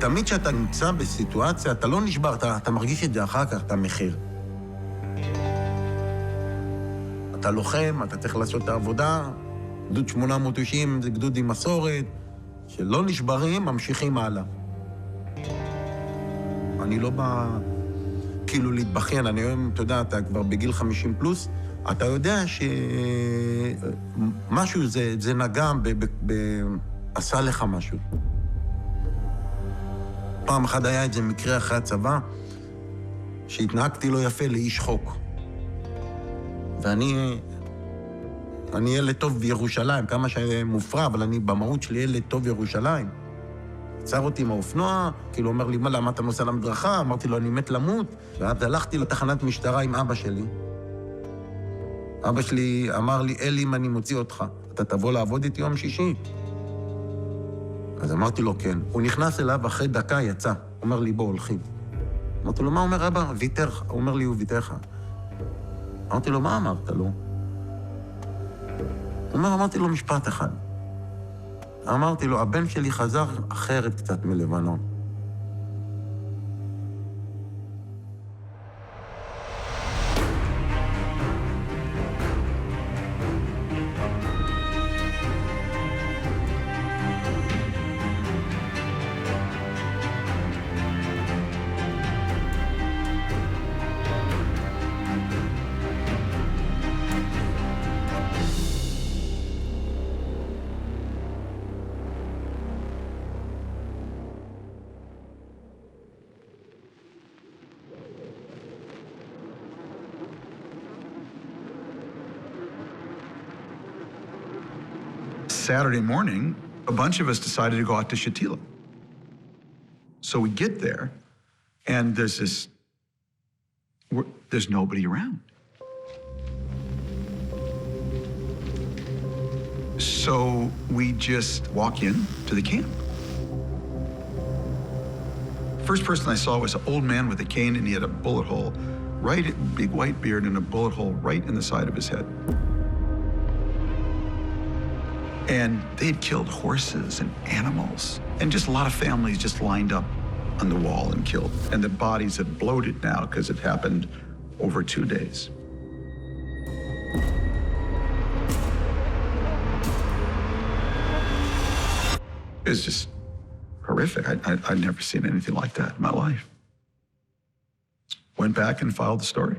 תמיד כשאתה נמצא בסיטואציה, אתה לא נשבר, אתה מרגיש את זה אחר כך, אתה מחיר. אתה לוחם, אתה צריך לעשות את העבודה, גדוד 890 זה גדוד עם מסורת, שלא נשברים, ממשיכים הלאה. אני לא בא כאילו להתבחן, אני היום, אתה יודע, אתה כבר בגיל 50 פלוס, אתה יודע שמשהו זה נגם, עשה לך משהו. פעם אחת היה איזה מקרה אחרי הצבא, שהתנהגתי לא יפה לאיש חוק. ואני ילד טוב בירושלים, כמה שמופרע, אבל אני במהות שלי ילד טוב בירושלים. עצר אותי עם האופנוע, כאילו אומר לי, מה, למה אתה נוסע למדרכה? אמרתי לו, אני מת למות. ואז הלכתי לתחנת משטרה עם אבא שלי. אבא שלי אמר לי, אלי, אם אני מוציא אותך, אתה תבוא לעבוד איתי יום שישי? אז אמרתי לו, כן. הוא נכנס אליו, אחרי דקה יצא. הוא אומר לי, בוא, הולכים. אמרתי לו, מה אומר אבא? ויתר. הוא אומר לי, הוא ויתר לך. אמרתי לו, מה אמרת לו? אמרתי לו משפט אחד. אמרתי לו, הבן שלי חזר אחרת קצת מלבנון. Saturday morning, a bunch of us decided to go out to Shatila. So we get there, and there's nobody around. So we just walk in to the camp. First person I saw was an old man with a cane, and he had a bullet hole, big white beard and a bullet hole right in the side of his head. And they'd killed horses and animals, and just a lot of families just lined up on the wall and killed. And the bodies had bloated now because it happened over 2 days. It was just horrific. I'd never seen anything like that in my life. Went back and filed the story.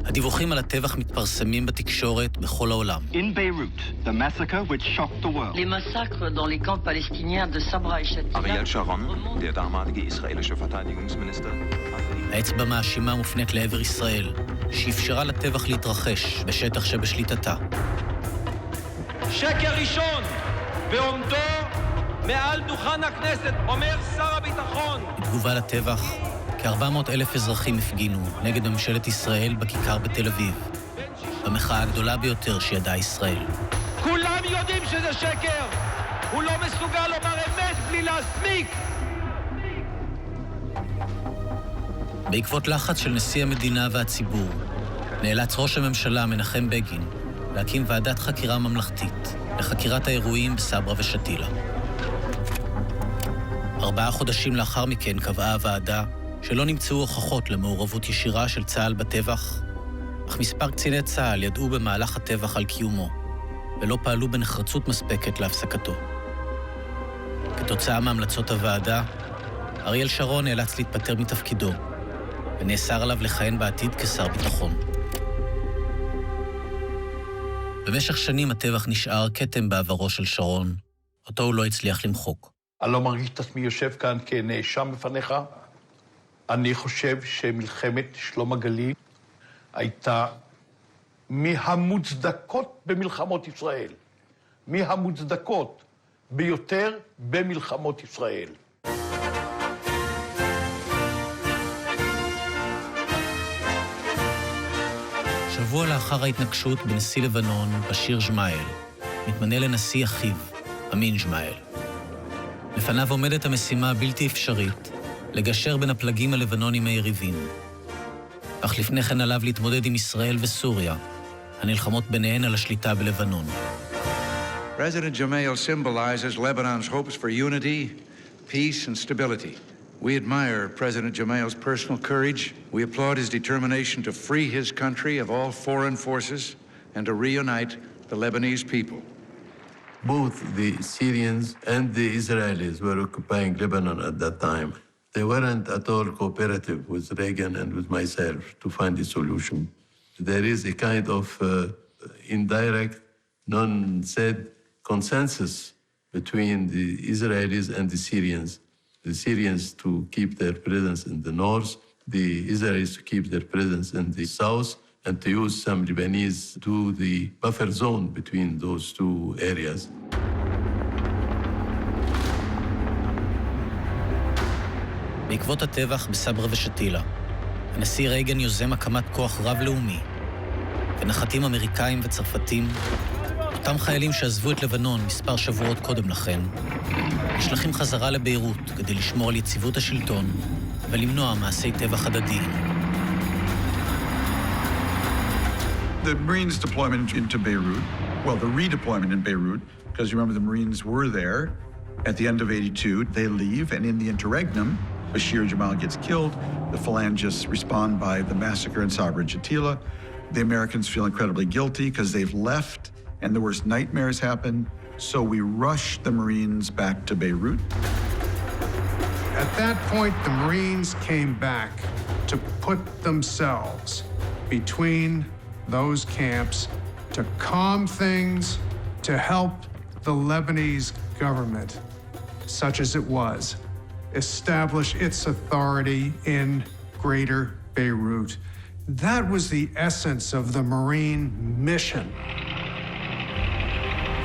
הדיווחים על הטבח מתפרסמים בתקשורת בכל העולם. In Beirut, the massacre which shocked the world. Les massacres dans les camps palestiniens de Sabra et Shatila. Ariel Sharon, der damalige israelische Verteidigungsminister. האצבע מאשימה מופנית לעבר ישראל, שאפשרה לטבח להתרחש בשטח שבשליטתה. שקר ראשון, בעומדו מעל דוכן הכנסת, אומר שר הביטחון. בתגובה לטבח, כ-400,000 אזרחים הפגינו נגד ממשלת ישראל בכיכר בתל אביב, במחאה הגדולה ביותר שידעה ישראל. כולם יודעים שזה שקר! הוא לא מסוגל לומר אמת בלי להסמיק! בעקבות לחץ של נשיא המדינה והציבור, נאלץ ראש הממשלה מנחם בגין להקים ועדת חקירה ממלכתית לחקירת האירועים בסברה ושתילה. 4 חודשים לאחר מכן קבעה הוועדה שלא נמצאו הוכחות למעורבות ישירה של צה"ל בטבח, אך מספר קציני צה"ל ידעו במהלך הטבח על קיומו, ולא פעלו בנחרצות מספקת להפסקתו. כתוצאה מהמלצות הוועדה, אריאל שרון נאלץ להתפטר מתפקידו, ונאסר עליו לכהן בעתיד כשר ביטחון. במשך שנים הטבח נשאר כתם בעברו של שרון, אותו הוא לא הצליח למחוק. אני לא מרגיש את עצמי יושב כאן כנאשם בפניך. אני חושב שמלחמת שלום הגליל הייתה מהמוצדקות במלחמות ישראל. מהמוצדקות ביותר במלחמות ישראל. שבוע לאחר ההתנגשות בנשיא לבנון, בשיר ג'מאייל, מתמנה לנשיא אחיו, אמין ג'מאייל. לפניו עומדת המשימה הבלתי אפשרית, לגשר בין הפלגים הלבנונים היריבים. אך לפני כן עליו להתמודד עם ישראל וסוריה, הנלחמות ביניהן על השליטה בלבנון. President Gemayel symbolizes Lebanon's hopes for unity, peace, and stability. We admire President Gemayel's personal courage. We applaud his determination to free his country of all foreign forces and to reunite the Lebanese people. Both the Syrians and the Israelis were occupying Lebanon at that time. They weren't at all cooperative with Reagan and with myself to find a solution. There is a kind of indirect, non-said consensus between the Israelis and the Syrians. The Syrians to keep their presence in the north, the Israelis to keep their presence in the south, and to use some Lebanese to the buffer zone between those two areas. בעקבות הטבח בסברה ושתילה, הנשיא רייגן יוזם הקמת כוח רב-לאומי, ונחתים אמריקאים וצרפתים, אותם חיילים שעזבו את לבנון מספר שבועות קודם לכן, נשלחים חזרה לביירות כדי לשמור על יציבות השלטון ולמנוע מעשי טבח הדדיים. The Marines' deployment into Beirut, well, the redeployment in Beirut, because you remember the Marines were there at the end of '82, they leave, and in the interregnum, Bashir Jamal gets killed, the Phalangists respond by the massacre in Sabra and Shatila. The Americans feel incredibly guilty because they've left and the worst nightmares happen, so we rush the Marines back to Beirut. At that point, the Marines came back to put themselves between those camps, to calm things, to help the Lebanese government, such as it was, establish its authority in Greater Beirut. That was the essence of the Marine mission.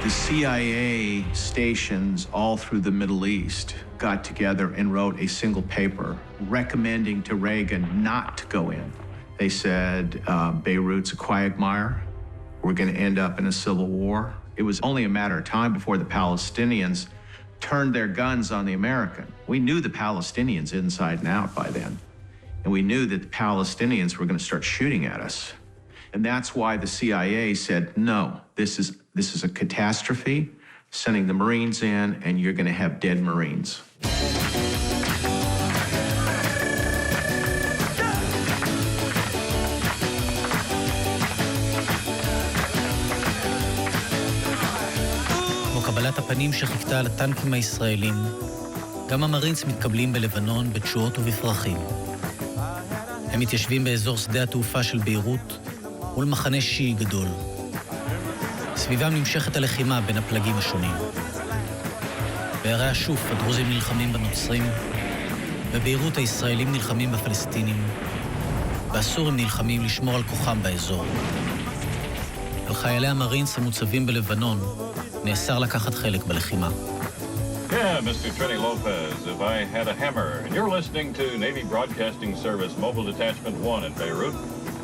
The CIA stations all through the Middle East got together and wrote a single paper recommending to Reagan not to go in. They said, Beirut's a quagmire. We're going to end up in a civil war. It was only a matter of time before the Palestinians turned their guns on the American. We knew the Palestinians inside and out by then. And we knew that the Palestinians were going to start shooting at us. And that's why the CIA said, no, this is a catastrophe, sending the Marines in, and you're going to have dead Marines. קבלת הפנים שחיכתה על הטנקים הישראלים, גם המרינס מתקבלים בלבנון בתשואות ובפרחים. הם מתיישבים באזור שדה התעופה של ביירות מול מחנה שיעי גדול. סביבם נמשכת הלחימה בין הפלגים השונים. בערי השוף הדרוזים נלחמים בנוצרים, בביירות הישראלים נלחמים בפלסטינים, והסורים נלחמים לשמור על כוחם באזור. על חיילי המרינס המוצבים בלבנון נאסר לקחת חלק בלחימה. Yeah, Mr. Trini Lopez, if I had a hammer, and you're listening to Navy Broadcasting Service Mobile Detachment 1 in Beirut,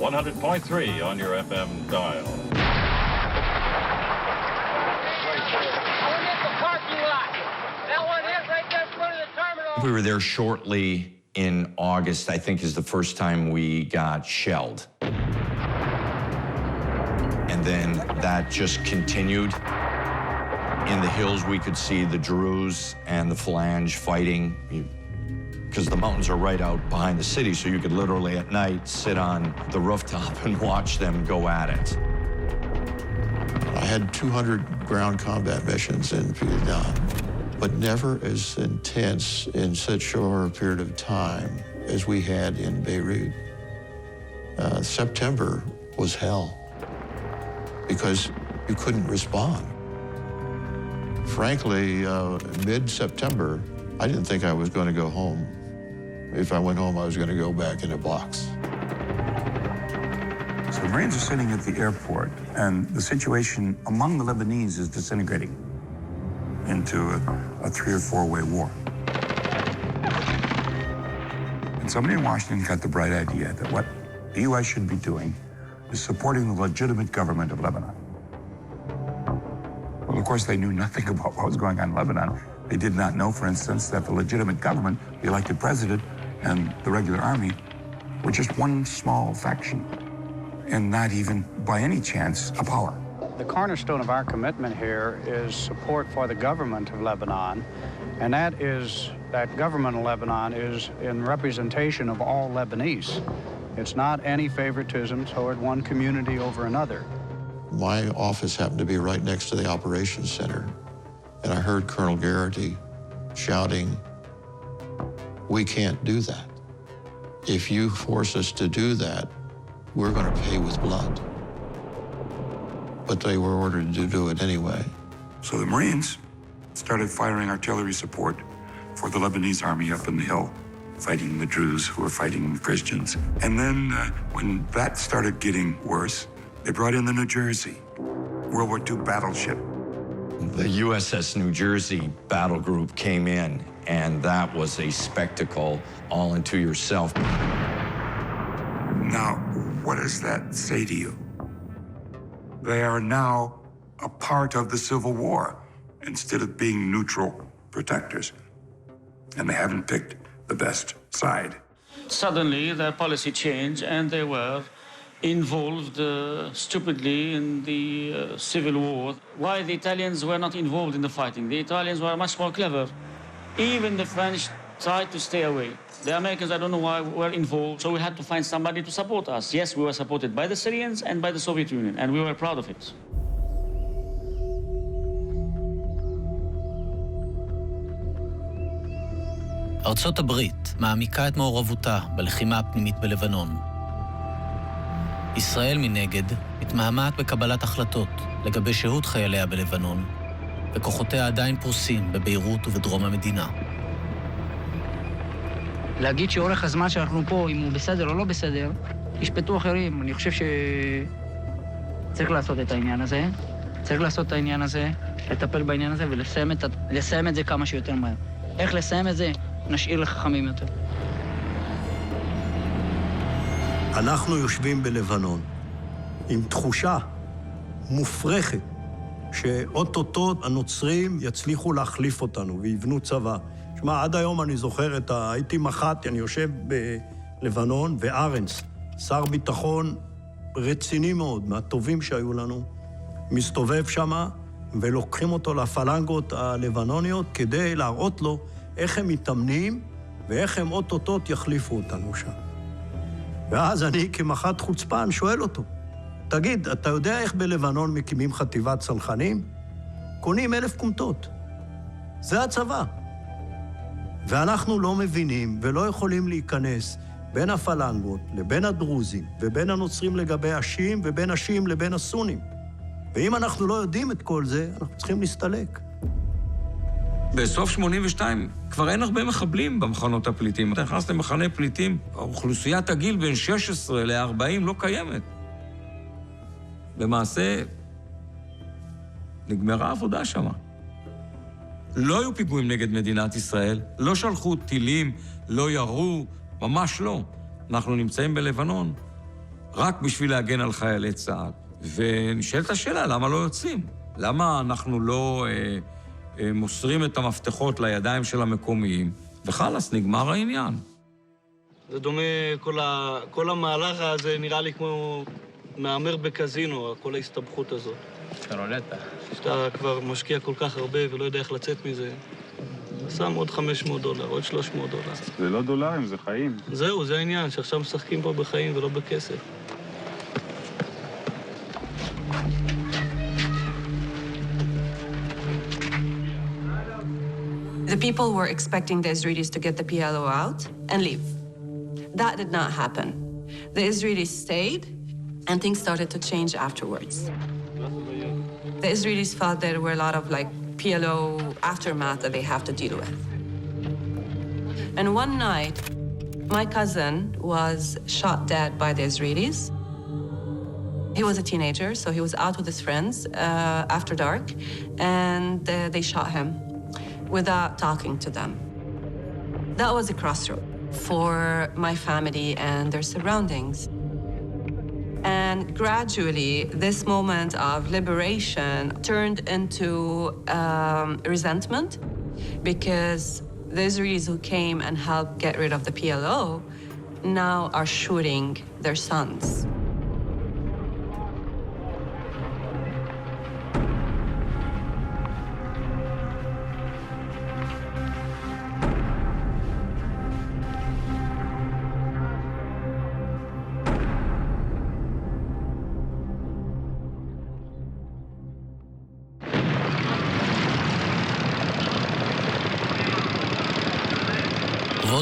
100.3 on your FM dial. We were there shortly in August, I think is the first time we got shelled. And then that just continued. In the hills, we could see the Druze and the Phalange fighting, because the mountains are right out behind the city, so you could literally at night sit on the rooftop and watch them go at it. I had 200 ground combat missions in Vietnam, but never as intense in such a short period of time as we had in Beirut. September was hell, because you couldn't respond. Frankly, mid-September, I didn't think I was going to go home. If I went home, I was going to go back in a box. So the Marines are sitting at the airport, and the situation among the Lebanese is disintegrating into a 3- or 4-way war. And somebody in Washington got the bright idea that what the U.S. should be doing is supporting the legitimate government of Lebanon. Well, of course, they knew nothing about what was going on in Lebanon. They did not know, for instance, that the legitimate government, the elected president, and the regular army were just one small faction, and not even, by any chance, a power. The cornerstone of our commitment here is support for the government of Lebanon, and that government of Lebanon is in representation of all Lebanese. It's not any favoritism toward one community over another. My office happened to be right next to the operations center, and I heard Colonel Garrity shouting, "We can't do that. If you force us to do that, we're going to pay with blood." But they were ordered to do it anyway. So the Marines started firing artillery support for the Lebanese army up in the hill, fighting the Druze who were fighting the Christians. And then when that started getting worse, they brought in the New Jersey, World War II battleship. The USS New Jersey battle group came in, and that was a spectacle all unto yourself. Now, what does that say to you? They are now a part of the Civil War instead of being neutral protectors. And they haven't picked the best side. Suddenly, their policy changed, and they were involved stupidly in the civil war. Why the Italians were not involved in the fighting? The Italians were much more clever. Even the French tried to stay away. The Americans, I don't know why, were involved, so we had to find somebody to support us. Yes, we were supported by the Syrians and by the Soviet Union, and we were proud of it. ארצות הברית מעמיקה את מעורבותה בלחימה הפנימית בלבנון. ישראל מנגד מתמהמת בקבלת החלטות לגבי שהות חייליה בלבנון, וכוחותיה עדיין פרוסים בביירות ובדרום המדינה. להגיד שאורך הזמן שאנחנו פה, אם הוא בסדר או לא בסדר, ישפטו אחרים. אני חושב שצריך לעשות את העניין הזה. צריך לעשות את העניין הזה, לטפל בעניין הזה ולסיים את זה כמה שיותר מהר. איך לסיים את זה? נשאיר לחכמים יותר. אנחנו יושבים בלבנון עם תחושה מופרכת שאוטוטו הנוצרים יצליחו להחליף אותנו ויבנו צבא. שמע, עד היום אני זוכר הייתי מח"ט, אני יושב בלבנון, וארנס, שר ביטחון רציני מאוד, מהטובים שהיו לנו, מסתובב שמה, ולוקחים אותו לפלנגות הלבנוניות כדי להראות לו איך הם מתאמנים ואיך הם אוטוטות יחליפו אותנו שם. ואז אני כמח"ט חוצפן שואל אותו, תגיד, אתה יודע איך בלבנון מקימים חטיבת צנחנים? קונים 1,000 קומטות. זה הצבא. ואנחנו לא מבינים ולא יכולים להיכנס בין הפלנגות לבין הדרוזים ובין הנוצרים לגבי השיעים ובין השיעים לבין הסונים. ואם אנחנו לא יודעים את כל זה, אנחנו צריכים להסתלק. בסוף 82 כבר אין הרבה מחבלים במחנות הפליטים. אתה נכנס למחנה פליטים, אוכלוסיית הגיל בין 16 ל-40 לא קיימת. למעשה, נגמרה העבודה שם. לא היו פיגועים נגד מדינת ישראל, לא שלחו טילים, לא ירו, ממש לא. אנחנו נמצאים בלבנון רק בשביל להגן על חיילי צה"ל. ונשאלת השאלה, למה לא יוצאים? למה אנחנו לא מוסרים את המפתחות לידיים של המקומיים, וחלס, נגמר העניין. זה דומה, כל המהלך הזה נראה לי כמו מאמר בקזינו, כל ההסתבכות הזאת. קרולטה. שאתה כבר משקיע כל כך הרבה ולא יודע איך לצאת מזה. שם עוד $500, עוד $300. זה לא דולרים, זה חיים. זהו, זה העניין, שעכשיו משחקים פה בחיים ולא בכסף. The people were expecting the Israelis to get the PLO out and leave. That did not happen. The Israelis stayed, and things started to change afterwards. The Israelis felt there were a lot of PLO aftermath that they have to deal with. And one night, my cousin was shot dead by the Israelis. He was a teenager, so he was out with his friends after dark, and they shot him without talking to them. That was a crossroad for my family and their surroundings. And gradually, this moment of liberation turned into resentment because the Israelis who came and helped get rid of the PLO now are shooting their sons.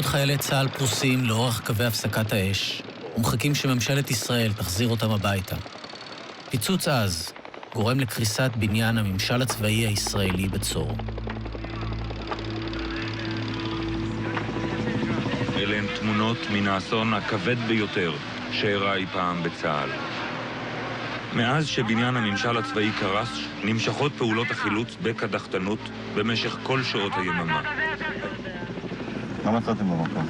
בעוד חיילי צה"ל פרוסים לאורך קווי הפסקת האש, ומחכים שממשלת ישראל תחזיר אותם הביתה. פיצוץ עז גורם לקריסת בניין הממשל הצבאי הישראלי בצור. אלה הן תמונות מן האסון הכבד ביותר שאירע אי פעם בצה"ל. מאז שבניין הממשל הצבאי קרס, נמשכות פעולות החילוץ בקדחתנות במשך כל שעות היממה. מה מצאתם במקום?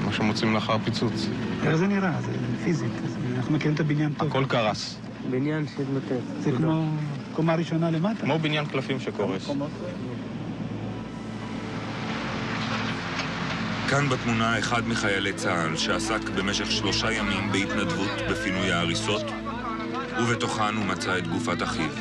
מה שמוצאים לאחר פיצוץ. איך זה נראה? זה פיזית. אנחנו מכירים את הבניין טוב. הכל קרס. בניין שהתמוטט. זה כמו קומה ראשונה למטה? כמו בניין קלפים שקורס. כאן בתמונה אחד מחיילי צה"ל שעסק במשך 3 ימים בהתנדבות בפינוי ההריסות, ובתוכן הוא מצא את גופת אחיו.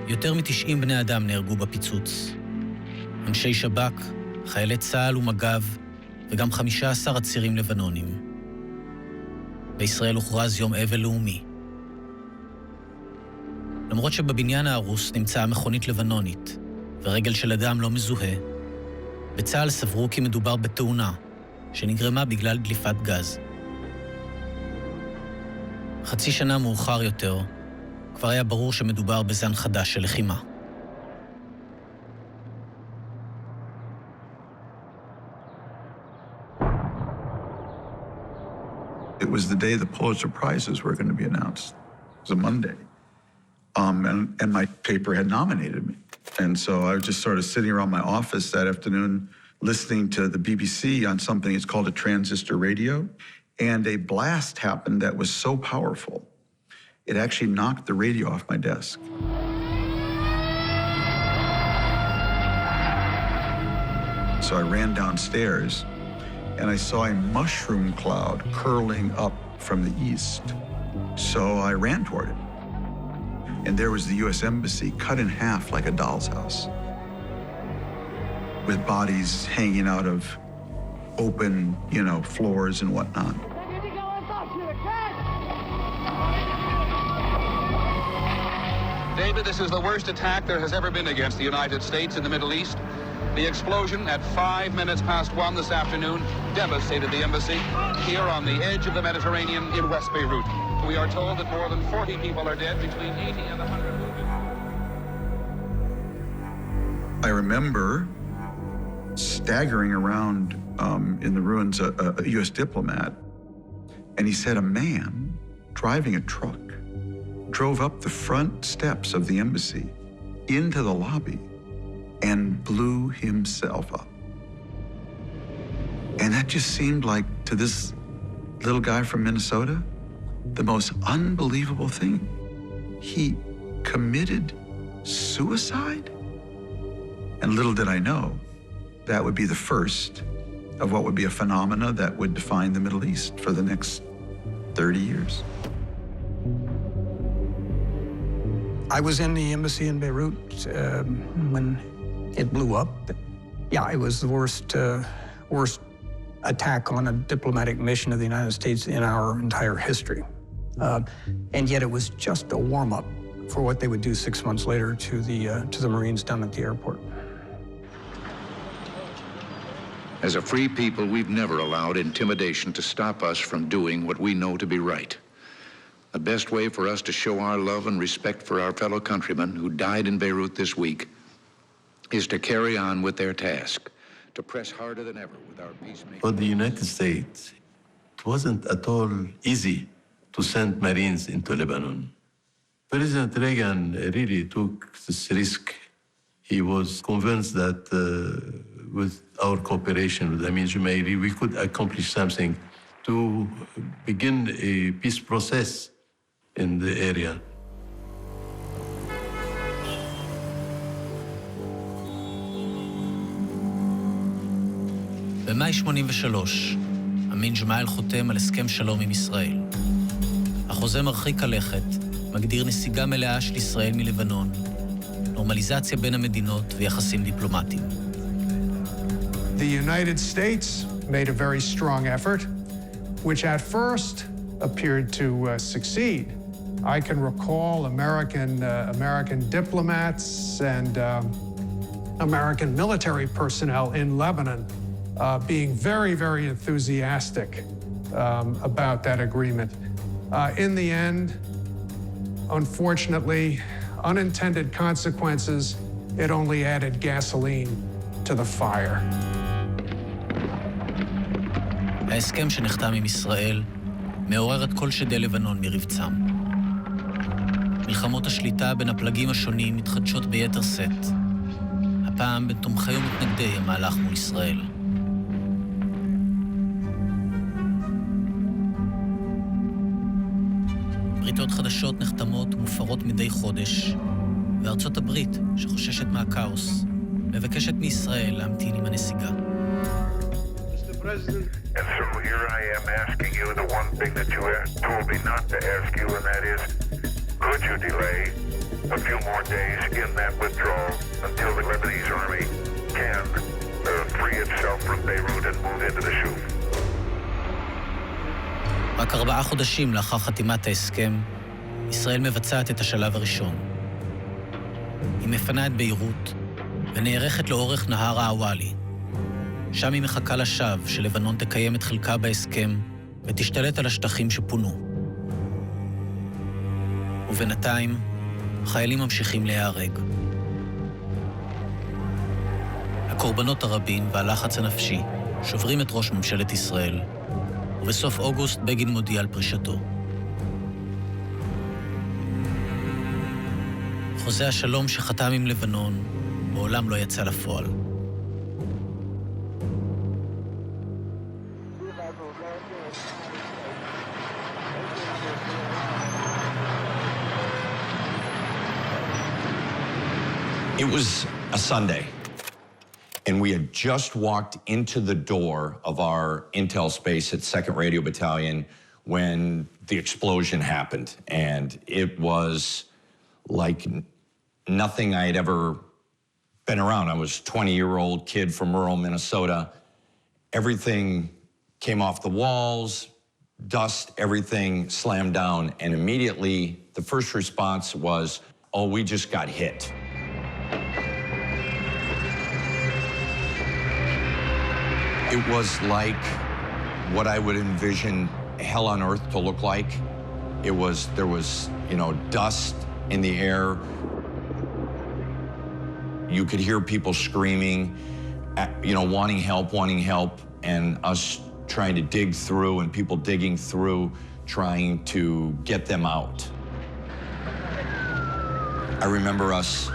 יותר מ-90 בני אדם נהרגו בפיצוץ. אנשי שב"כ, חיילי צה"ל ומג"ב, וגם 15 עצירים לבנונים. בישראל הוכרז יום אבל לאומי. למרות שבבניין ההרוס נמצאה מכונית לבנונית, ורגל של אדם לא מזוהה, בצה"ל סברו כי מדובר בתאונה, שנגרמה בגלל דליפת גז. חצי שנה מאוחר יותר, כבר היה ברור שמדובר בזן חדש של לחימה. It was the day the Pulitzer Prizes were going to be announced. It was a Monday. And my paper had nominated me. And so I was just sort of sitting around my office that afternoon listening to the BBC on something it's called a transistor radio. And a blast happened that was so powerful, it actually knocked the radio off my desk. So I ran downstairs and I saw a mushroom cloud curling up from the east. So I ran toward it. And there was the U.S. Embassy cut in half like a doll's house, with bodies hanging out of open, floors and whatnot. David, this is the worst attack there has ever been against the United States in the Middle East. The explosion at 1:05 this afternoon devastated the embassy here on the edge of the Mediterranean in West Beirut. We are told that more than 40 people are dead, between 80 and 100 wounded. I remember staggering around in the ruins a U.S. diplomat, and he said a man driving a truck drove up the front steps of the embassy into the lobby and blew himself up. And that just seemed like, to this little guy from Minnesota, the most unbelievable thing. He committed suicide? And little did I know, that would be the first of what would be a phenomena that would define the Middle East for the next 30 years. I was in the embassy in Beirut when it blew up. Yeah, it was the worst attack on a diplomatic mission of the United States in our entire history. And yet it was just a warm-up for what they would do 6 months later to the Marines down at the airport. As a free people, we've never allowed intimidation to stop us from doing what we know to be right. The best way for us to show our love and respect for our fellow countrymen who died in Beirut this week is to carry on with their task, to press harder than ever with our peacemaking. For the United States, it wasn't at all easy to send Marines into Lebanon. President Reagan really took this risk. He was convinced that with our cooperation with Amin Jumeiri, we could accomplish something to begin a peace process in the area. במאי 83, אמין ג'מאל חותם על הסכם שלום עם ישראל. החוזה מרחיק הלכת, מגדיר נסיגה מלאה של ישראל מלבנון, נורמליזציה בין המדינות ויחסים דיפלומטיים. The United States made a very strong effort, which at first appeared to succeed. I can recall American diplomats and American military personnel in Lebanon being very, very enthusiastic about that agreement. In the end, unfortunately, unintended consequences, it only added gasoline to the fire. ההסכם שנחתם עם ישראל מעורר את כל שדי לבנון מרבצם. מלחמות השליטה בין הפלגים השונים מתחדשות ביתר שאת, הפעם בין תומכי ומתנגדי המהלך מול ישראל. בריתות חדשות נחתמות ומופרות מדי חודש, וארצות הברית, שחוששת מהכאוס, מבקשת מישראל להמתין עם הנסיגה. And so here I am asking you the one thing that you told me not to ask you, and that is, could you delay a few more days in that withdrawal until the Lebanese army can free itself from Beirut and move into the Shuf? רק 4 חודשים לאחר חתימת ההסכם, ישראל מבצעת את השלב הראשון. היא מפנה את ביירות ונערכת לאורך נהר האוואלי. שם היא מחכה לשווא שלבנון תקיים את חלקה בהסכם ותשתלט על השטחים שפונו. ובינתיים, חיילים ממשיכים להיהרג. הקורבנות הרבים והלחץ הנפשי שוברים את ראש ממשלת ישראל, ובסוף אוגוסט בגין מודיע על פרישתו. חוזה השלום שחתם עם לבנון מעולם לא יצא לפועל. It was a Sunday, and we had just walked into the door of our intel space at 2nd Radio Battalion when the explosion happened, and it was like nothing I had ever been around. I was a 20-year-old kid from rural Minnesota. Everything came off the walls, dust, everything slammed down, and immediately the first response was, oh, we just got hit. It was like what I would envision hell on earth to look like. There was, dust in the air. You could hear people screaming, wanting help, and us trying to dig through, and people digging through, trying to get them out. I remember us,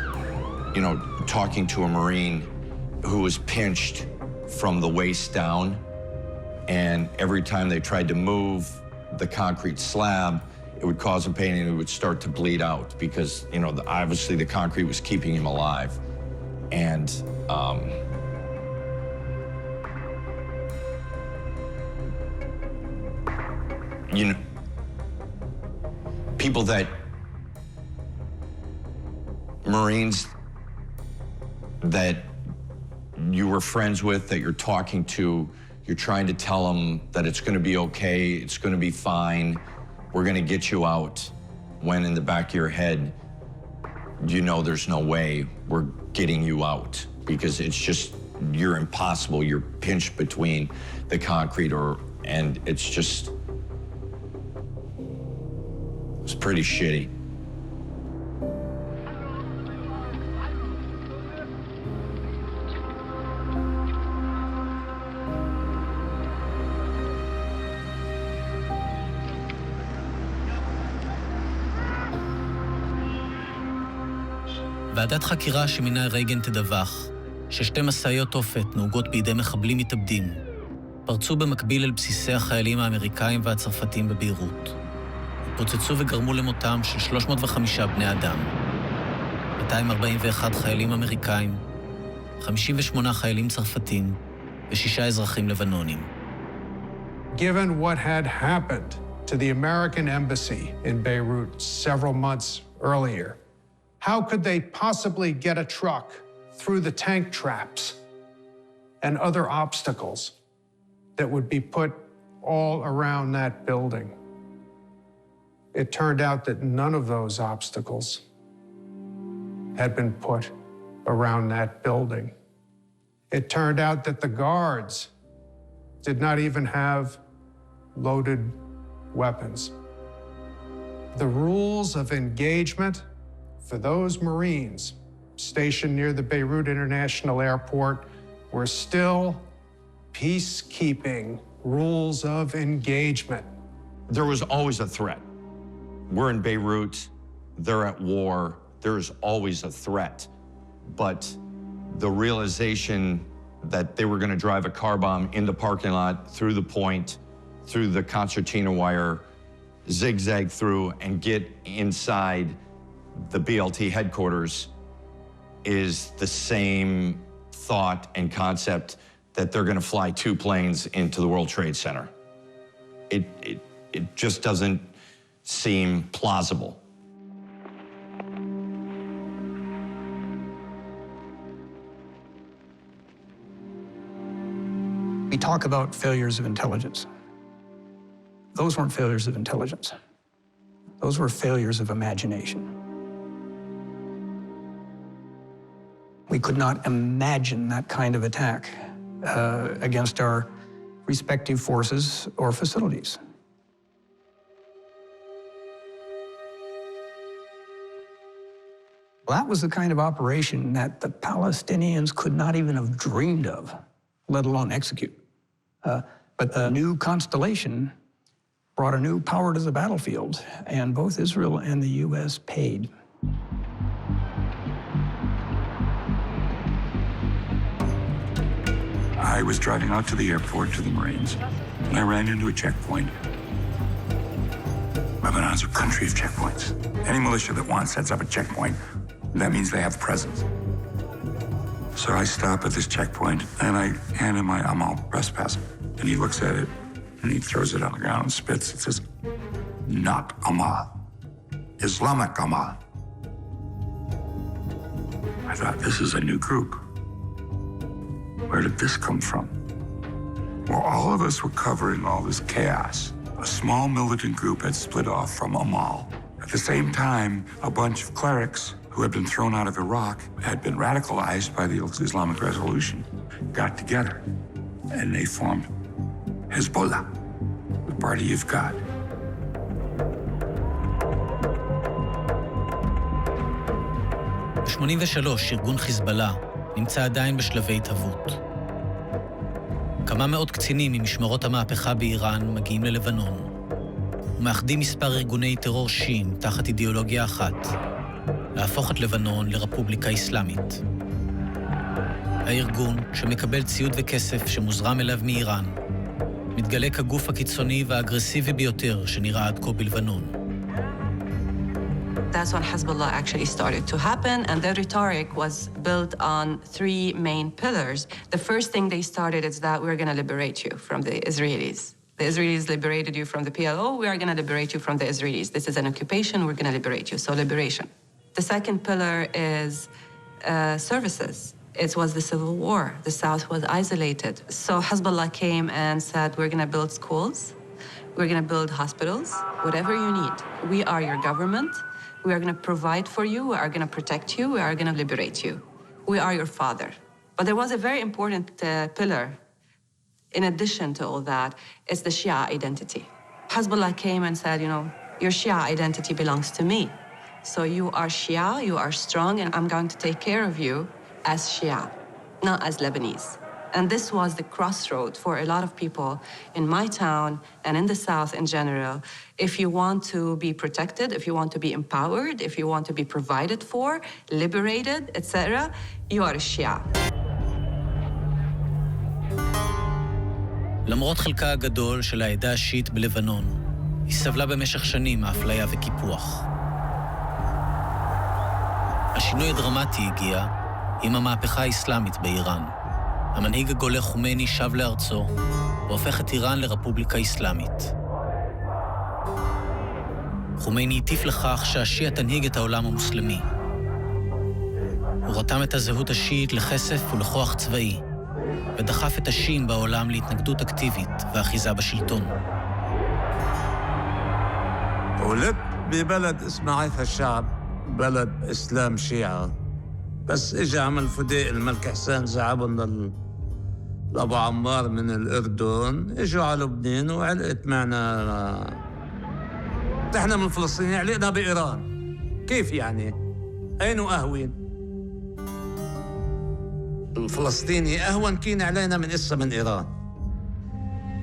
talking to a Marine who was pinched from the waist down, and every time they tried to move the concrete slab, it would cause him pain and he would start to bleed out because, obviously the concrete was keeping him alive. And people that, Marines that you were friends with, that you're talking to, you're trying to tell them that it's going to be okay, it's going to be fine, we're going to get you out, when in the back of your head, there's no way we're getting you out, because you're impossible, you're pinched between the concrete, and it's pretty shitty. ועדת חקירה שמינה רייגן תדווח ש2 משאיות תופת נהוגות בידי מחבלים מתאבדים פרצו במקביל אל בסיסי החיילים האמריקאים והצרפתים בביירות. התפוצצו וגרמו למותם של 305 בני אדם, 241 חיילים אמריקאים, 58 חיילים צרפתים ו6 אזרחים לבנונים. Given what had happened to the American embassy in Beirut several months earlier, how could they possibly get a truck through the tank traps and other obstacles that would be put all around that building? It turned out that none of those obstacles had been put around that building. It turned out that the guards did not even have loaded weapons. The rules of engagement for those Marines stationed near the Beirut International Airport were still peacekeeping rules of engagement. There was always a threat. We're in Beirut, they're at war, there's always a threat. But the realization that they were gonna drive a car bomb in the parking lot, through the point, through the concertina wire, zigzag through and get inside the BLT headquarters is the same thought and concept that they're gonna fly 2 planes into the World Trade Center. It just doesn't seem plausible. We talk about failures of intelligence. Those weren't failures of intelligence. Those were failures of imagination. We could not imagine that kind of attack against our respective forces or facilities. That was the kind of operation that the Palestinians could not even have dreamed of, let alone execute. But the new constellation brought a new power to the battlefield, and both Israel and the U.S. paid. I was driving out to the airport to the Marines, and I ran into a checkpoint. Lebanon's a country of checkpoints. Any militia that sets up a checkpoint, that means they have presence. So I stop at this checkpoint, and I hand him my Amal press pass. And he looks at it, and he throws it on the ground and spits. It says, not Amal, Islamic Amal. I thought, this is a new group. Where did this come from? Well, all of us were covering all this chaos. A small militant group had split off from Amal. At the same time, a bunch of clerics who had been thrown out of Iraq, had been radicalized by the Islamic Revolution, got together, and they formed Hezbollah, the party of God. ב-83 ארגון חיזבאללה נמצא עדיין בשלבי התהוות. כמה מאות קצינים ממשמרות המהפכה באיראן מגיעים ללבנון, ומאחדים מספר ארגוני טרור שיעים תחת אידיאולוגיה אחת, להפוך את לבנון לרפובליקה איסלאמית. הארגון, שמקבל ציוד וכסף שמוזרם אליו מאיראן, מתגלה כגוף הקיצוני והאגרסיבי ביותר שנראה עד כה בלבנון. That's when Hezbollah actually started to happen, and their rhetoric was built on 3 main pillars. The first thing they started is that we're going to liberate you from the Israelis. The Israelis liberated you from the PLO, we are going to liberate you from the Israelis. This is an occupation, we're going to liberate you, so liberation. The second pillar is services. It was the civil war. The South was isolated. So Hezbollah came and said, we're going to build schools, we're going to build hospitals, whatever you need. We are your government. We are going to provide for you. We are going to protect you. We are going to liberate you. We are your father. But there was a very important pillar. In addition to all that, it's the Shia identity. Hezbollah came and said, you know, your Shia identity belongs to me. So you are Shia, you are strong, and I'm going to take care of you as Shia, not as Lebanese. And this was the crossroad for a lot of people in my town and in the South in general. If you want to be protected, if you want to be empowered, if you want to be provided for, liberated, etc., you are a Shia. למרות חלקה הגדול של העדה השיעית בלבנון, היא סבלה במשך שנים מאפליה וקיפוח. השינוי הדרמטי הגיע עם המהפכה האסלאמית באיראן. המנהיג הגולה חומייני שב לארצו והופך את איראן לרפובליקה אסלאמית. חומייני הטיף לכך שהשיעה תנהיג את העולם המוסלמי. הוא רתם את הזהות השיעית לכסף ולכוח צבאי, ודחף את השיעים בעולם להתנגדות אקטיבית ואחיזה בשלטון. ولد ببلد اسمه عيث الشعب، بلد إسلام شيعة. بس إجا عمل فداء الملك حسين زعبنا لأبو عمار من الأردن، إجوا على لبنان وعلقت معنا. إحنا من فلسطين علقنا بإيران. كيف يعني؟ أين أهون؟ الفلسطيني أهون كين علينا من إسا من إيران.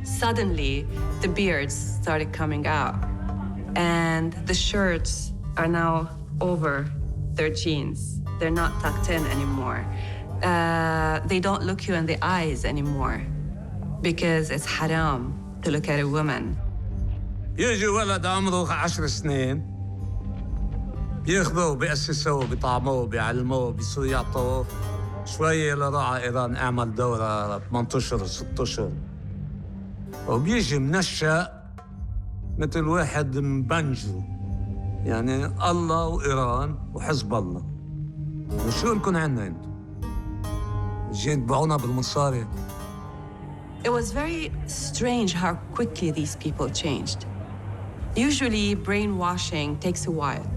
Suddenly, the beards started coming out, and the shirts are now over their jeans. They're not tucked in anymore. They don't look you in the eyes anymore because it's haram to look at a woman. يجي ولد عمره 10 سنين بياخذوه بيأسسوه بيطعموه بيعلموه بيصيروا يعطوه شوية لراح على إيران اعمل دورة 8 أشهر 6 أشهر وبيجي منشأ مثل واحد مبنجو يعني الله وإيران وحزب الله. وشو لكم عنا انتم؟ جايين تبعونا بالمصاري. It was very strange how quickly these people changed. Usually, brainwashing takes a while.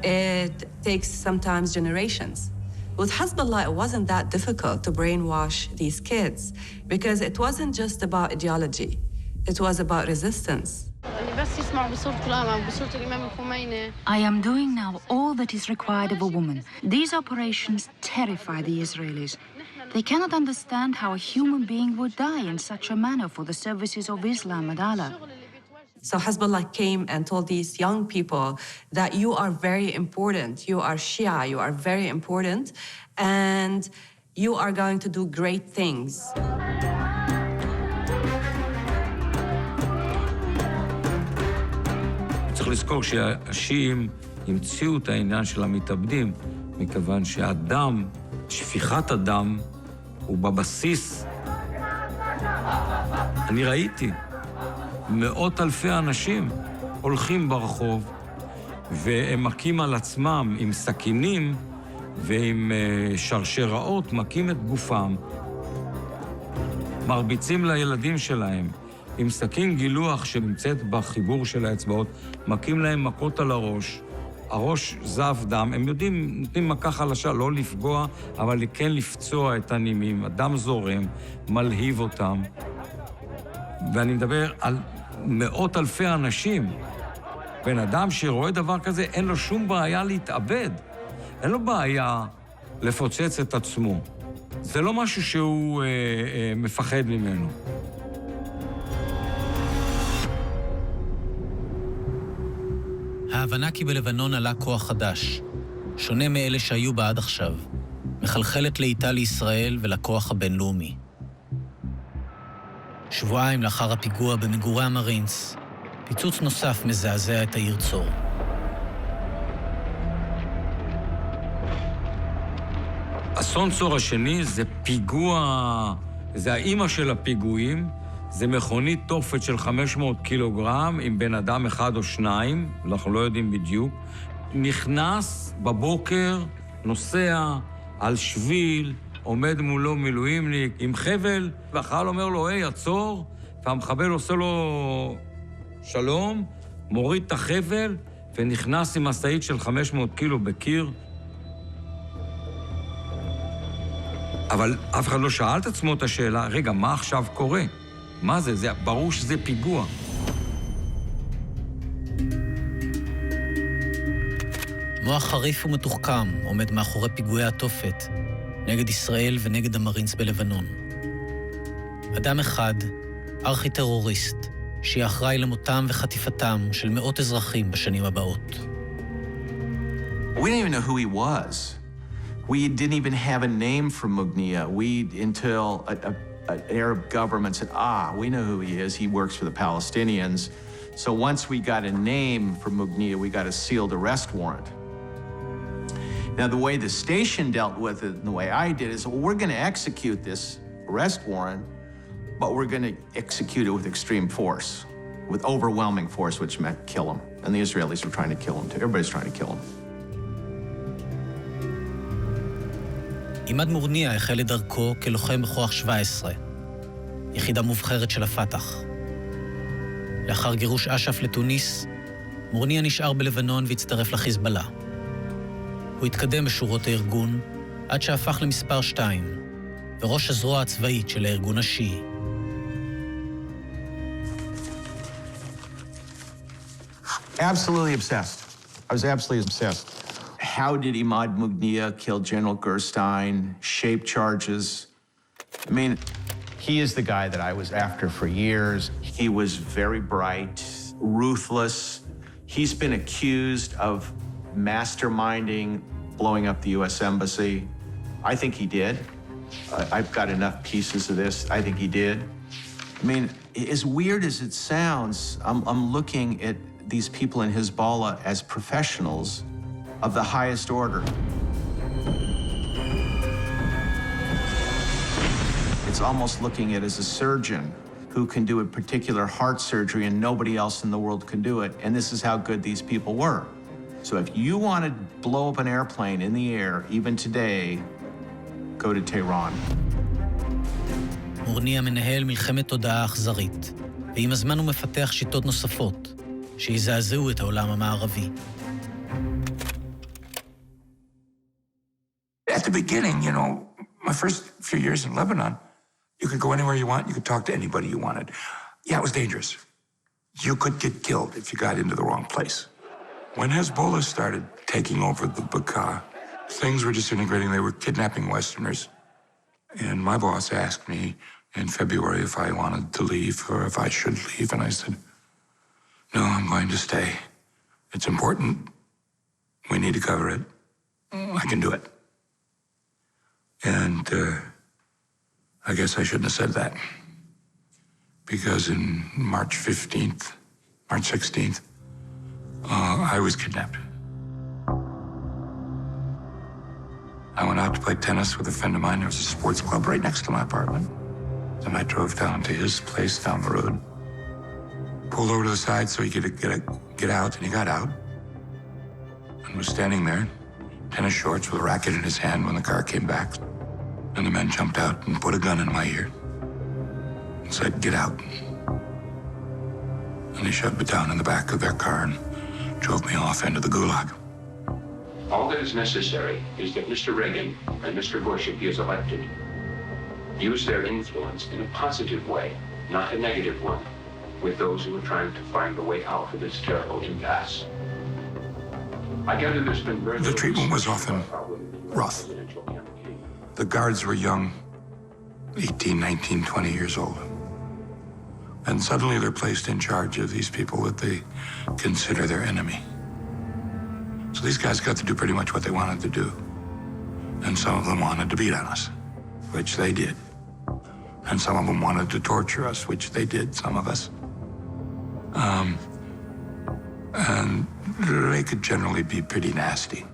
It takes sometimes generations. With Hezbollah, it wasn't that difficult to brainwash these kids because it wasn't just about ideology. It was about resistance. I am doing now all that is required of a woman. These operations terrify the Israelis. They cannot understand how a human being would die in such a manner for the services of Islam and Allah. So Hezbollah came and told these young people that you are very important. You are Shia, you are very important, and you are going to do great things. צריך לזכור שהשיעים המציאו את העניין של המתאבדים, מכיוון שהדם, שפיכת הדם, הוא בבסיס. אני ראיתי מאות אלפי אנשים הולכים ברחוב, והם מכים על עצמם עם סכינים ועם שרשראות, מכים את גופם, מרביצים לילדים שלהם, עם סכין גילוח שנמצאת בחיבור של האצבעות, מכים להם מכות על הראש, הראש זב דם, הם יודעים, נותנים מכה חלשה, לא לפגוע, אבל כן לפצוע את הנימים, הדם זורם, מלהיב אותם. ואני מדבר על מאות אלפי אנשים. בן אדם שרואה דבר כזה, אין לו שום בעיה להתאבד. אין לו בעיה לפוצץ את עצמו. זה לא משהו שהוא מפחד ממנו. ההבנה כי בלבנון עלה כוח חדש, שונה מאלה שהיו בה עד עכשיו, מחלחלת לאיטה לישראל ולכוח הבינלאומי. שבועיים לאחר הפיגוע במגורי המרינס, פיצוץ נוסף מזעזע את העיר צור. אסון צור השני זה פיגוע, זה האימא של הפיגועים, זה מכונית תופת של 500 קילוגרם עם בן אדם אחד או שניים, אנחנו לא יודעים בדיוק, נכנס בבוקר, נוסע על שביל, עומד מולו מילואימניק עם חבל, והחייל אומר לו, היי, עצור, והמחבל עושה לו שלום, מוריד את החבל, ונכנס עם משאית של 500 קילו בקיר. אבל אף אחד לא שאל את עצמו את השאלה, רגע, מה עכשיו קורה? מה זה? זה ברור שזה פיגוע. מוח חריף ומתוחכם עומד מאחורי פיגועי התופת, נגד ישראל ונגד המרינס בלבנון. אדם אחד, ארכי-טרוריסט, שיהיה אחראי למותם וחטיפתם של מאות אזרחים בשנים הבאות. We didn't even know who he was. We didn't even have a name for Mugnia. Until an Arab government said, we know who he is. He works for the Palestinians. So once we got a name for Mugnia, we got a sealed arrest warrant. Now, the way the station dealt with it and the way I did is, well, we're going to execute this arrest warrant, but we're going to execute it with extreme force, with overwhelming force, which meant kill him. And the Israelis were trying to kill him too. Everybody's trying to kill him. עימאד מורניה החל לדרכו כלוחם בכוח 17, יחידה מובחרת של הפתח. לאחר גירוש אש"ף לתוניס, מורניה נשאר בלבנון והצטרף לחיזבאללה. הוא התקדם בשורות הארגון עד שהפך למספר 2, וראש הזרוע הצבאית של הארגון השיעי. Absolutely obsessed. I was absolutely obsessed. How did Imad Mughniya kill General Gerstein, shape charges? I mean, he is the guy that I was after for years. He was very bright, ruthless. He's been accused of masterminding blowing up the U.S. Embassy. I think he did. I've got enough pieces of this. I think he did. I mean, as weird as it sounds, I'm looking at these people in Hezbollah as professionals of the highest order. It's almost looking at as a surgeon who can do a particular heart surgery and nobody else in the world can do it. And this is how good these people were. So if you want to blow up an airplane in the air, even today, go to Tehran. מורניה מנהל מלחמת תודעה אכזרית, ועם הזמן הוא מפתח שיטות נוספות שיזעזעו את העולם המערבי. At the beginning, you know, my first few years in Lebanon, you could go anywhere you want, you could talk to anybody you wanted. Yeah, it was dangerous. You could get killed if you got into the wrong place. When Hezbollah started taking over the Bekaa, things were disintegrating. They were kidnapping Westerners. And my boss asked me in February if I wanted to leave or if I should leave. And I said, no, I'm going to stay. It's important. We need to cover it. I can do it. And I guess I shouldn't have said that. Because in March 16th, I was kidnapped. I went out to play tennis with a friend of mine. There was a sports club right next to my apartment. And I drove down to his place down the road. Pulled over to the side so he could get out, and he got out. And was standing there, tennis shorts with a racket in his hand when the car came back. And the men jumped out and put a gun in my ear and said, get out. And they shoved me down in the back of their car and drove me off into the gulag. All that is necessary is that Mr. Reagan and Mr. Bush, if he is elected, use their influence in a positive way, not a negative one, with those who are trying to find a way out of this terrible impasse. I gather there's been very The treatment was often rough. The guards were young, 18, 19, 20 years old. And suddenly they're placed in charge of these people that they consider their enemy. So these guys got to do pretty much what they wanted to do. And some of them wanted to beat on us, which they did. And some of them wanted to torture us, which they did, some of us. And they could generally be pretty nasty.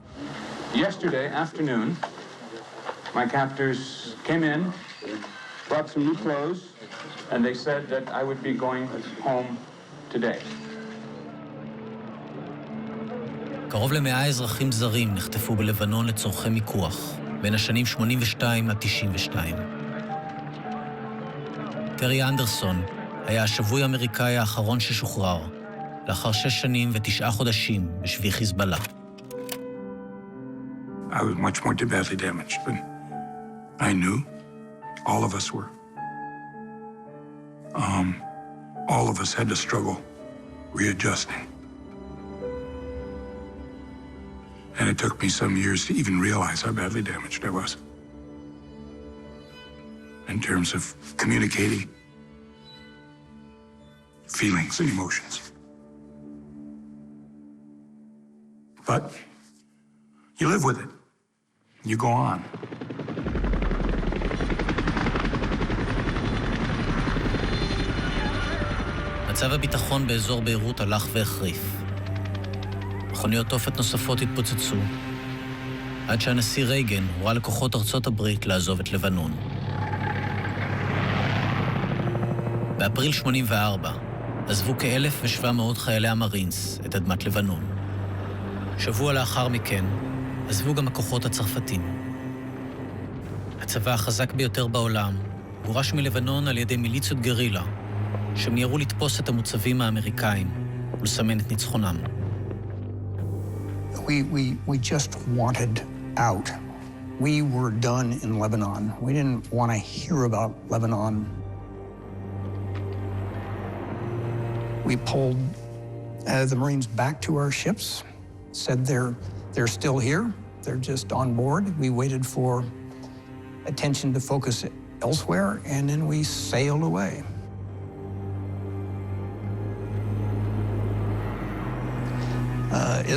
Yesterday afternoon, my captors came in, brought some new clothes, and they said that I would be going home today. קרוב ל100 אזרחים זרים נחטפו בלבנון לצורכי מיקוח, בין השנים 82 עד 92. טרי אנדרסון היה השבוי האמריקאי האחרון ששוחרר, לאחר 6 שנים ו9 חודשים בשבי חיזבאללה. I was much more badly damaged, but I knew all of us were. All of us had to struggle readjusting. And it took me some years to even realize how badly damaged I was. In terms of communicating feelings and emotions. But you live with it. You go on. מצב הביטחון באזור ביירות הלך והחריף. מכוניות תופת נוספות התפוצצו, עד שהנשיא רייגן הורה לכוחות ארצות הברית לעזוב את לבנון. באפריל 84 עזבו כ1,700 חיילי המרינס את אדמת לבנון. שבוע לאחר מכן עזבו גם הכוחות הצרפתים. הצבא החזק ביותר בעולם גורש מלבנון על ידי מיליציות גרילה, שמיירו לתפוס את המוצבים האמריקאים ולסמן את ניצחונם. We just wanted out. We were done in Lebanon. We didn't want to hear about Lebanon. We pulled the Marines back to our ships, said they're still here, they're just on board. We waited for attention to focus elsewhere, and then we sailed away.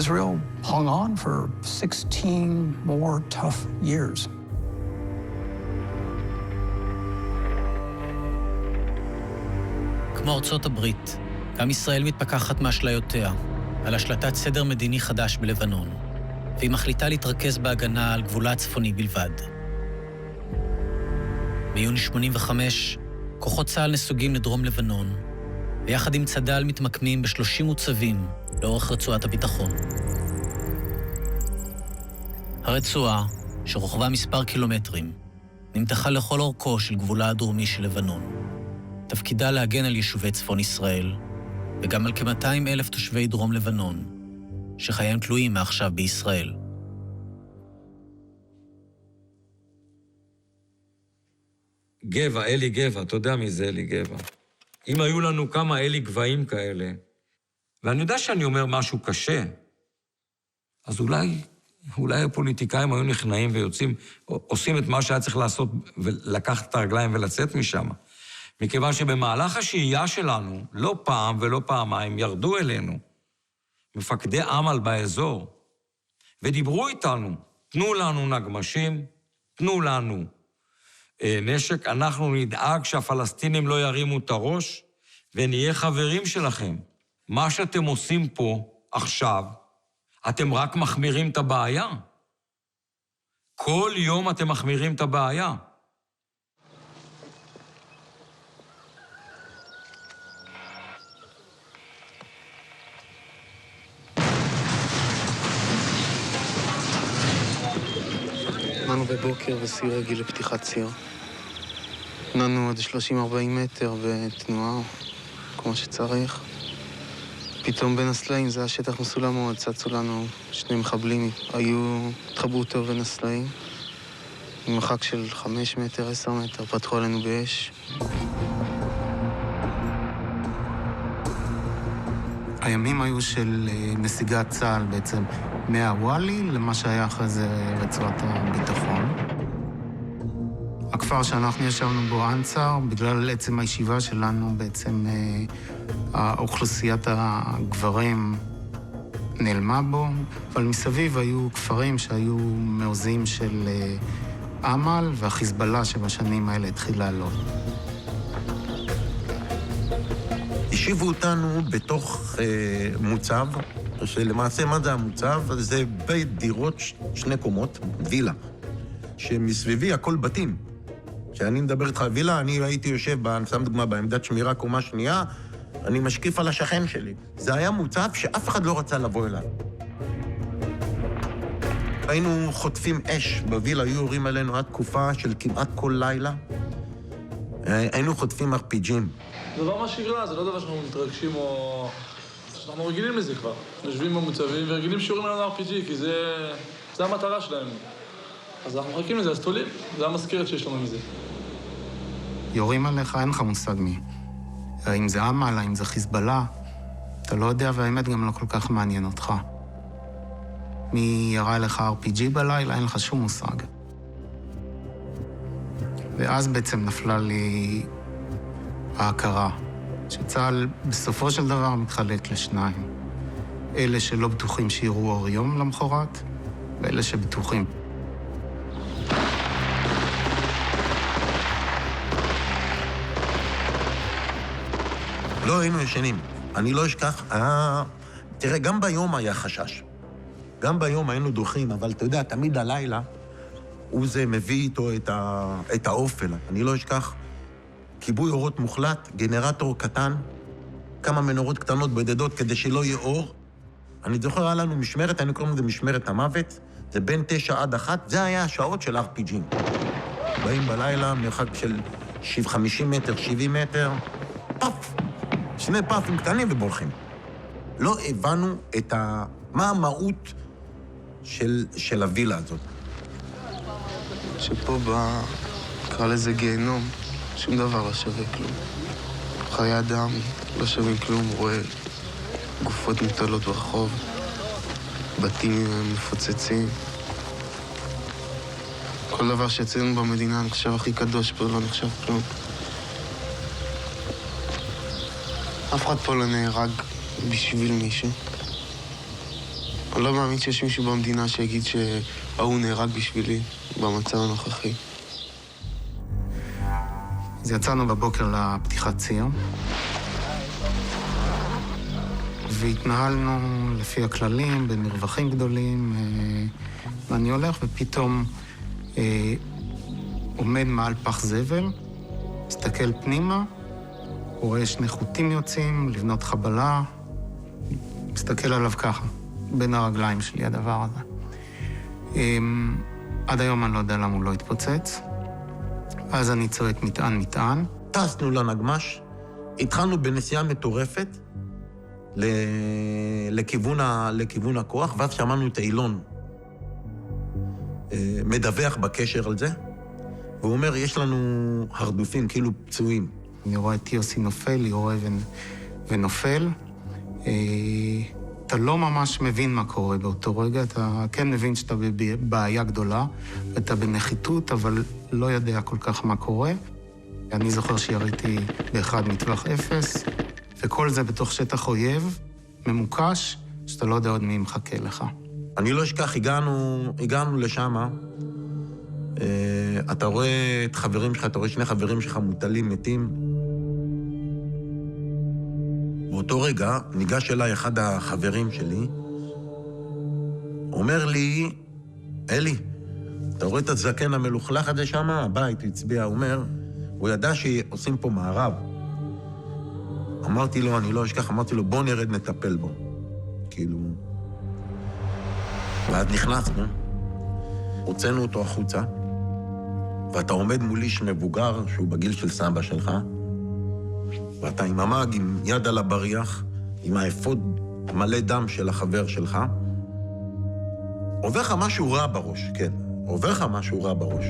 Israel hung on for 16 more tough years. כמו ארצות הברית, גם ישראל מתפכחת מאשליותיה על השלטת סדר מדיני חדש בלבנון, והיא מחליטה להתרכז בהגנה על גבולה הצפוני בלבד. ביוני 85, כוחות צה"ל נסוגים לדרום לבנון, ויחד עם צד"ל מתמקמים ב30 מוצבים לאורך רצועת הביטחון. הרצועה, שרוחבה מספר קילומטרים, נמתחה לכל אורכו של גבולה הדרומי של לבנון. תפקידה להגן על יישובי צפון ישראל, וגם על כ-200,000 תושבי דרום לבנון, שחייהם תלויים מעכשיו בישראל. גבע, אלי גבע, אתה יודע מי זה אלי גבע. אם היו לנו כמה אלי גבעים כאלה, ואני יודע שאני אומר משהו קשה, אז אולי הפוליטיקאים היו נכנעים ויוצאים, עושים את מה שהיה צריך לעשות ולקחת את הרגליים ולצאת משם. מכיוון שבמהלך השהייה שלנו, לא פעם ולא פעמיים, ירדו אלינו מפקדי עמל באזור, ודיברו איתנו, תנו לנו נגמשים, תנו לנו נשק, אנחנו נדאג שהפלסטינים לא ירימו את הראש, ונהיה חברים שלכם. מה שאתם עושים פה עכשיו, אתם רק מחמירים את הבעיה. כל יום אתם מחמירים את הבעיה. נענו בבוקר וסיר רגיל לפתיחת ציר. נענו עד 30-40 מטר בתנועה, כמו שצריך. פתאום בין הסלעים, זה היה שטח מסולם מאוד, צצו לנו שני מחבלים, התחבאו טוב בין הסלעים. במרחק של 5 מטר, 10 מטר, פתחו עלינו באש. הימים היו של נסיגת צה"ל בעצם מהוואלי למה שהיה אחרי זה רצועת הביטחון. הכפר שאנחנו ישבנו בו אנצר, בגלל עצם הישיבה שלנו בעצם אוכלוסיית הגברים נעלמה בו, אבל מסביב היו כפרים שהיו מעוזים של עמל והחיזבאללה שבשנים האלה התחיל לעלות. השיבו אותנו בתוך מוצב, שלמעשה מה זה המוצב? זה בית דירות 2 קומות, וילה, שמסביבי הכל בתים. כשאני מדבר איתך על וילה, אני הייתי יושב, אני שם דוגמה, בעמדת שמירה קומה שנייה, אני משקיף על השכן שלי. זה היה מוצב שאף אחד לא רצה לבוא אליו. היינו חוטפים אש בווילה, היו יורים עלינו עד תקופה של כמעט כל לילה. היינו חוטפים RPG'ים. זה דבר מהשגרה, זה לא דבר שאנחנו מתרגשים או... אנחנו רגילים לזה כבר. יושבים במוצבים ורגילים שיורים עלינו RPG, כי זה המטרה שלהם. אז אנחנו מחכים לזה, אז תולים. זה המזכרת שיש לנו מזה. יורים עליך, אין לך מושג מי. אם זה עמל, אם זה חיזבאללה, אתה לא יודע, והאמת גם לא כל כך מעניין אותך. מי ירה לך RPG בלילה, אין לך שום מושג. ואז בעצם נפלה לי ההכרה, שצה"ל בסופו של דבר מתחלק לשניים. אלה שלא בטוחים שיראו אור יום למחרת, ואלה שבטוחים. לא היינו ישנים. אני לא אשכח, תראה, גם ביום היה חשש. גם ביום היינו דוחים, אבל אתה יודע, תמיד הלילה, הוא זה מביא איתו את האופל. אני לא אשכח, כיבוי אורות מוחלט, גנרטור קטן, כמה מנורות קטנות בודדות כדי שלא יהיה אור. אני זוכר, היה לנו משמרת, אני קוראים לזה משמרת המוות, זה בין 9 עד 1, זה היה השעות של RPG. באים בלילה, מרחק של 50 מטר, 70 מטר, פאף, 2 פאפים קטנים ובורחים. לא הבנו מה המהות של הווילה הזאת. שפה קרא לזה גיהנום, שום דבר לא שווה כלום. חיי אדם לא שווים כלום, רואה גופות מוטלות ברחוב, בתים מפוצצים. כל דבר שאצלנו במדינה נחשב הכי קדוש, פה לא נחשב כלום. אף אחד פה לא נהרג בשביל מישהו. אני לא מאמין שיש מישהו במדינה שיגיד שההוא נהרג בשבילי במצב הנוכחי. אז יצאנו בבוקר לפתיחת ציר, והתנהלנו לפי הכללים, במרווחים גדולים, ואני הולך ופתאום עומד מעל פח זבל, מסתכל פנימה, רואה שני חוטים יוצאים, לבנות חבלה, מסתכל עליו ככה, בין הרגליים שלי הדבר הזה. עד היום אני לא יודע למה הוא לא התפוצץ. אז אני צועק מטען. טסנו לנגמש, התחלנו בנסיעה מטורפת לכיוון הכוח, ואז שמענו את אילון מדווח בקשר על זה, והוא אומר, יש לנו הרדופים, כאילו פצועים. אני רואה את יוסי נופל, יורה ונופל. אתה לא ממש מבין מה קורה באותו רגע, אתה כן מבין שאתה בבעיה גדולה, אתה בנחיתות, אבל לא יודע כל כך מה קורה. אני זוכר שיריתי באחד מטווח 0, וכל זה בתוך שטח אויב, ממוקש, שאתה לא יודע עוד מי מחכה לך. אני לא אשכח, הגענו לשם, אתה רואה את חברים שלך, אתה רואה שני חברים שלך מוטלים, מתים. באותו רגע ניגש אליי אחד החברים שלי, אומר לי, אלי, אתה רואה את הזקן המלוכלך הזה שם? הבית הצביע, אומר, הוא ידע שעושים פה מערב. אמרתי לו, אני לא אשכח, אמרתי לו, בוא נרד נטפל בו. כאילו... ואז נכנסנו, הוצאנו אותו החוצה, ואתה עומד מול איש מבוגר, שהוא בגיל של סבא שלך, ואתה עם המאג, עם יד על הבריח, עם האפוד מלא דם של החבר שלך, עובר לך משהו רע בראש, כן, עובר לך משהו רע בראש.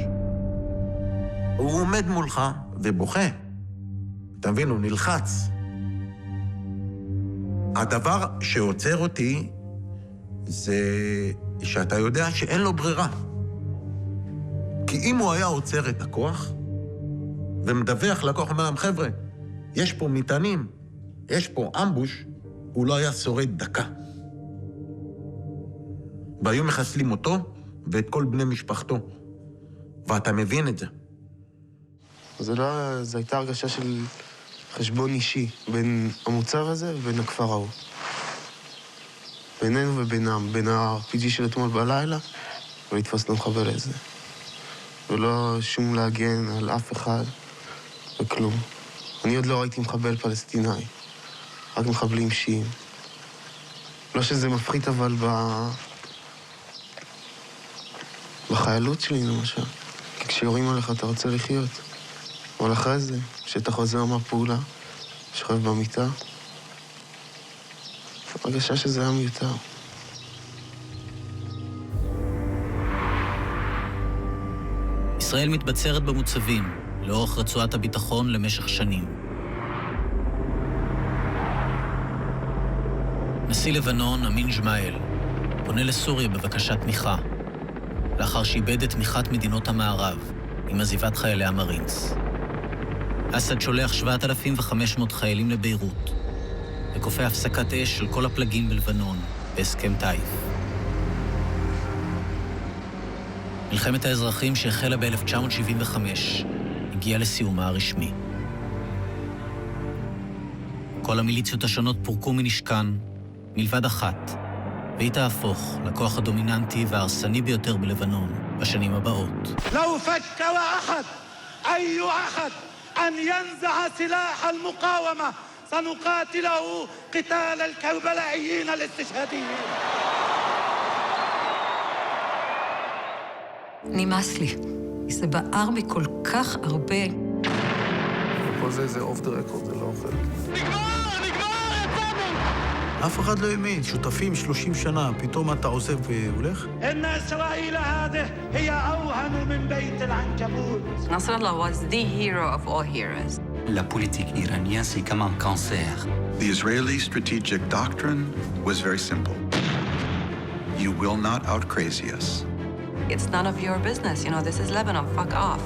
הוא עומד מולך ובוכה. אתה מבין, הוא נלחץ. הדבר שעוצר אותי זה שאתה יודע שאין לו ברירה. כי אם הוא היה עוצר את הכוח ומדווח לכוח, אומר להם, חבר'ה, יש פה מטענים, יש פה אמבוש, הוא לא היה שורד דקה. והיו מחסלים אותו ואת כל בני משפחתו. ואתה מבין את זה. זו הייתה הרגשה של חשבון אישי בין המוצר הזה ובין הכפר ההוא. בינינו ובינם, בין ה-RPG של אתמול בלילה, ולתפוס את המחבל הזה. ולא שום להגן על אף אחד וכלום. אני עוד לא ראיתי מחבל פלסטיני, רק מחבלים שיעים. לא שזה מפחית, אבל בחיילות שלי, למשל. כי כשיורים עליך אתה רוצה לחיות. אבל אחרי זה, כשאתה חוזר מהפעולה, שוכב במיטה, הרגשה שזה היה מיותר. ישראל מתבצרת במוצבים לאורך רצועת הביטחון למשך שנים. נשיא לבנון, אמין ג'מאל, פונה לסוריה בבקשת תמיכה, לאחר שאיבד את תמיכת מדינות המערב עם עזיבת חיילי המרינס. אסד שולח 7,500 חיילים לביירות, וכופה הפסקת אש של כל הפלגים בלבנון בהסכם טייף. מלחמת האזרחים שהחלה ב-1975 הגיעה לסיומה הרשמי. כל המיליציות השונות פורקו מנשקן, מלבד אחת, והיא תהפוך לכוח הדומיננטי וההרסני ביותר בלבנון בשנים הבאות. لو فكر أحد أي أحد أن ينزع سلاح المقاومة سنقاتله قتال الكربلائيين الاستشهاديين. נמאס לי. זה בער בי כל כך הרבה. וכל זה אוף דה רקורד, זה לא אוכל. נגמר, יצאנו! אף אחד לא האמין, שותפים 30 שנה, פתאום אתה עוזב והולך? إن إسرائيل هذه هي أوهن من بيت العنكبوت. Nasrallah was the hero of all heroes. La politique iranienne, c'est comme un cancer. The Israeli strategic doctrine was very simple. You will not out-crazy us. It's none of your business. You know, this is Lebanon. Fuck off.